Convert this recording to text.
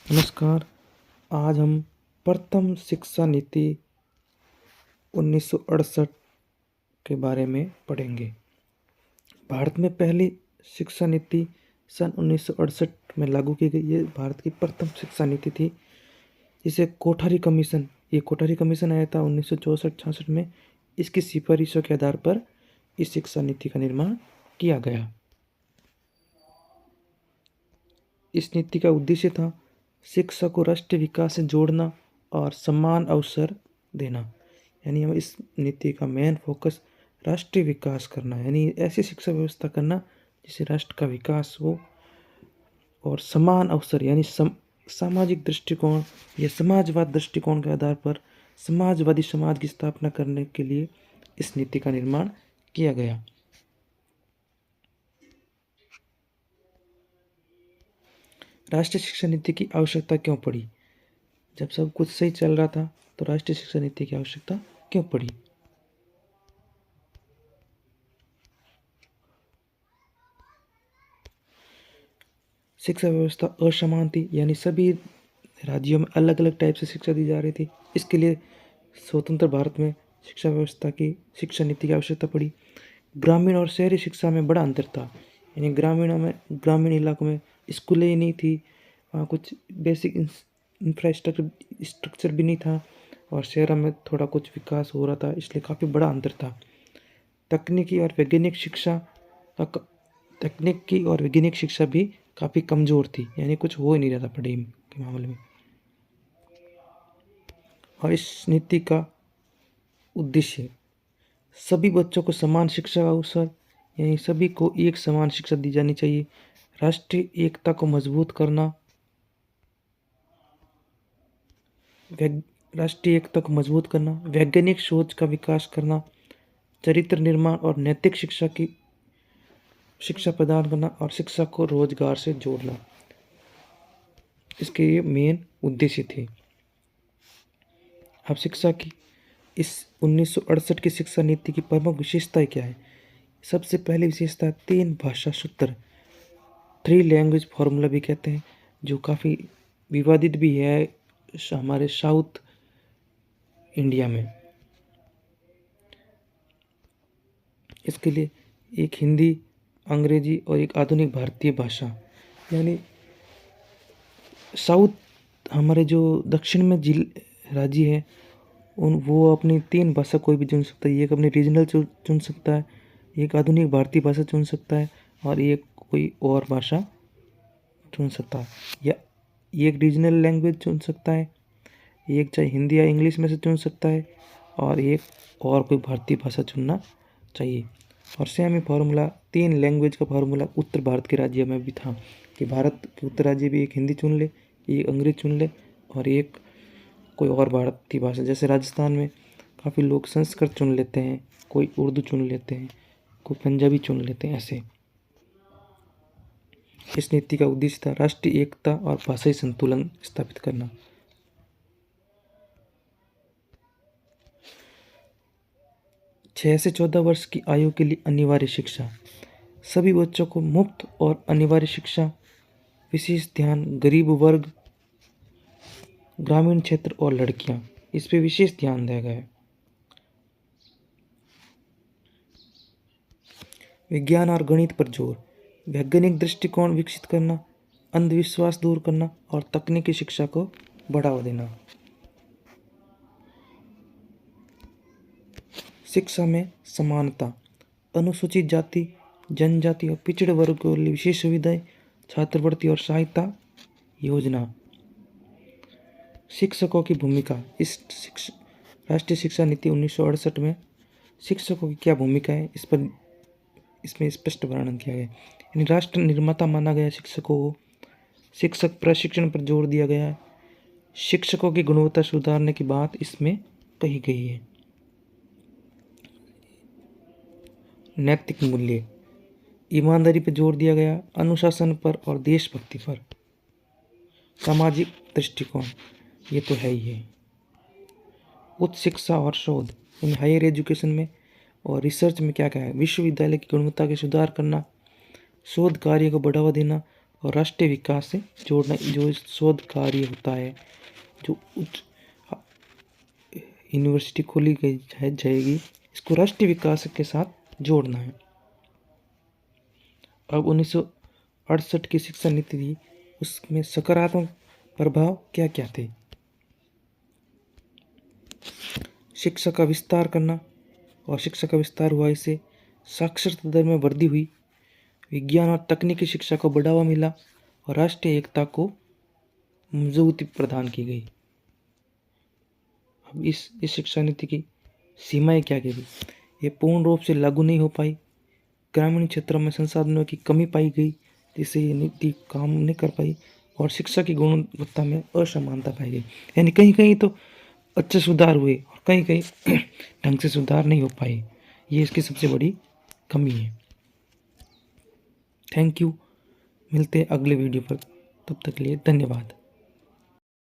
नमस्कार। आज हम प्रथम शिक्षा नीति 1968 के बारे में पढ़ेंगे। भारत में पहली शिक्षा नीति सन 1968 में लागू की गई। ये भारत की प्रथम शिक्षा नीति थी। इसे कोठारी कमीशन आया था 1964-66 में। इसकी सिफारिशों के आधार पर इस शिक्षा नीति का निर्माण किया गया। इस नीति का उद्देश्य था शिक्षा को राष्ट्रीय विकास से जोड़ना और समान अवसर देना। यानी हम इस नीति का मेन फोकस राष्ट्रीय विकास करना, यानी ऐसी शिक्षा व्यवस्था करना जिससे राष्ट्र का विकास हो और समान अवसर यानी सामाजिक दृष्टिकोण या समाजवाद दृष्टिकोण के आधार पर समाजवादी समाज की स्थापना करने के लिए इस नीति का निर्माण किया गया। राष्ट्रीय शिक्षा नीति की आवश्यकता क्यों पड़ी? जब सब कुछ सही चल रहा था तो राष्ट्रीय शिक्षा नीति की आवश्यकता क्यों पड़ी? शिक्षा व्यवस्था असमान थी, यानी सभी राज्यों में अलग अलग टाइप से शिक्षा दी जा रही थी। इसके लिए स्वतंत्र भारत में शिक्षा व्यवस्था की शिक्षा नीति की आवश्यकता पड़ी। ग्रामीण और शहरी शिक्षा में बड़ा अंतर था, यानी ग्रामीण इलाकों में स्कूलें ही नहीं थी, वहाँ कुछ बेसिक इंफ्रास्ट्रक्चर भी नहीं था, और शहरों में थोड़ा कुछ विकास हो रहा था, इसलिए काफ़ी बड़ा अंतर था। तकनीकी और वैज्ञानिक शिक्षा भी काफ़ी कमज़ोर थी, यानी कुछ हो ही नहीं रहा था पढ़ाई के मामले में। और इस नीति का उद्देश्य सभी बच्चों को समान शिक्षा का अवसर, यानी सभी को एक समान शिक्षा दी जानी चाहिए। राष्ट्रीय एकता को मजबूत करना, वैज्ञानिक सोच का विकास करना, चरित्र निर्माण और नैतिक शिक्षा प्रदान करना और शिक्षा को रोजगार से जोड़ना, इसके ये मेन उद्देश्य थे। अब शिक्षा की इस 1968 की शिक्षा नीति की प्रमुख विशेषताएं क्या है? सबसे पहली विशेषता 3 भाषा सूत्र, 3 लैंग्वेज फॉर्मूला भी कहते हैं, जो काफ़ी विवादित भी है हमारे साउथ इंडिया में। इसके लिए एक हिंदी, अंग्रेजी और एक आधुनिक भारतीय भाषा, यानी साउथ हमारे जो दक्षिण में राज्य है वो अपनी 3 भाषा कोई भी चुन सकता है। एक अपनी रीजनल चुन सकता है, एक आधुनिक भारतीय भाषा चुन सकता है, और एक कोई और भाषा चुन सकता है, या एक रीजनल लैंग्वेज चुन सकता है, एक चाहे हिंदी या इंग्लिश में से चुन सकता है, और एक और कोई भारतीय भाषा चुनना चाहिए। और सेम ही फार्मूला 3 लैंग्वेज का फार्मूला उत्तर भारत के राज्य में भी था कि भारत के उत्तर राज्य भी एक हिंदी चुन ले, एक अंग्रेजी चुन ले, और एक कोई और भारतीय भाषा। जैसे राजस्थान में काफ़ी लोग संस्कृत चुन लेते हैं, कोई उर्दू चुन लेते हैं, कोई पंजाबी चुन लेते हैं। ऐसे इस नीति का उद्देश्य था राष्ट्रीय एकता और भाषाई संतुलन स्थापित करना। छः से 14 वर्ष की आयु के लिए अनिवार्य शिक्षा, सभी बच्चों को मुफ्त और अनिवार्य शिक्षा, विशेष ध्यान गरीब वर्ग, ग्रामीण क्षेत्र और लड़कियां, इस पे विशेष ध्यान दिया गया है। विज्ञान और गणित पर जोर, वैज्ञानिक दृष्टिकोण विकसित करना, अंधविश्वास दूर करना और तकनीकी शिक्षा को बढ़ावा देना। शिक्षा में समानता, अनुसूचित जाति, जनजाति और पिछड़े वर्ग के लिए विशेष सुविधाएं, छात्रवृत्ति और सहायता योजना। शिक्षकों की भूमिका, राष्ट्रीय शिक्षा नीति 1968 में शिक्षकों की क्या भूमिका है इसमें स्पष्ट वर्णन किया गया। यानी राष्ट्र निर्माता माना गया शिक्षकों को, शिक्षक प्रशिक्षण पर जोर दिया गया है, शिक्षकों की गुणवत्ता सुधारने की बात इसमें कही गई है। नैतिक मूल्य, ईमानदारी पर जोर दिया गया, अनुशासन पर और देशभक्ति पर। सामाजिक दृष्टिकोण, ये तो है ही है। उच्च शिक्षा और शोध, इन हायर एजुकेशन में और रिसर्च में क्या क्या है? विश्वविद्यालय की गुणवत्ता के सुधार करना, शोध कार्य को बढ़ावा देना और राष्ट्रीय विकास से जोड़ना। जो शोध कार्य होता है, जो उच्च यूनिवर्सिटी खोली गई जाएगी, इसको राष्ट्रीय विकास के साथ जोड़ना है। अब 1968 की शिक्षा नीति थी, उसमें सकारात्मक प्रभाव क्या क्या थे? शिक्षा का विस्तार करना, और शिक्षा का विस्तार हुआ, इससे साक्षरता दर में वृद्धि हुई, विज्ञान और तकनीकी शिक्षा को बढ़ावा मिला और राष्ट्रीय एकता को मजबूती प्रदान की गई। अब इस शिक्षा नीति की सीमाएं क्या की गई? ये पूर्ण रूप से लागू नहीं हो पाई, ग्रामीण क्षेत्रों में संसाधनों की कमी पाई गई, जिससे ये नीति काम नहीं कर पाई, और शिक्षा की गुणवत्ता में असमानता पाई गई। यानी कहीं कहीं तो अच्छे सुधार हुए और कहीं कहीं ढंग से सुधार नहीं हो पाए। ये इसकी सबसे बड़ी कमी है। Thank you. मिलते हैं अगले वीडियो पर, तब तक के लिए धन्यवाद।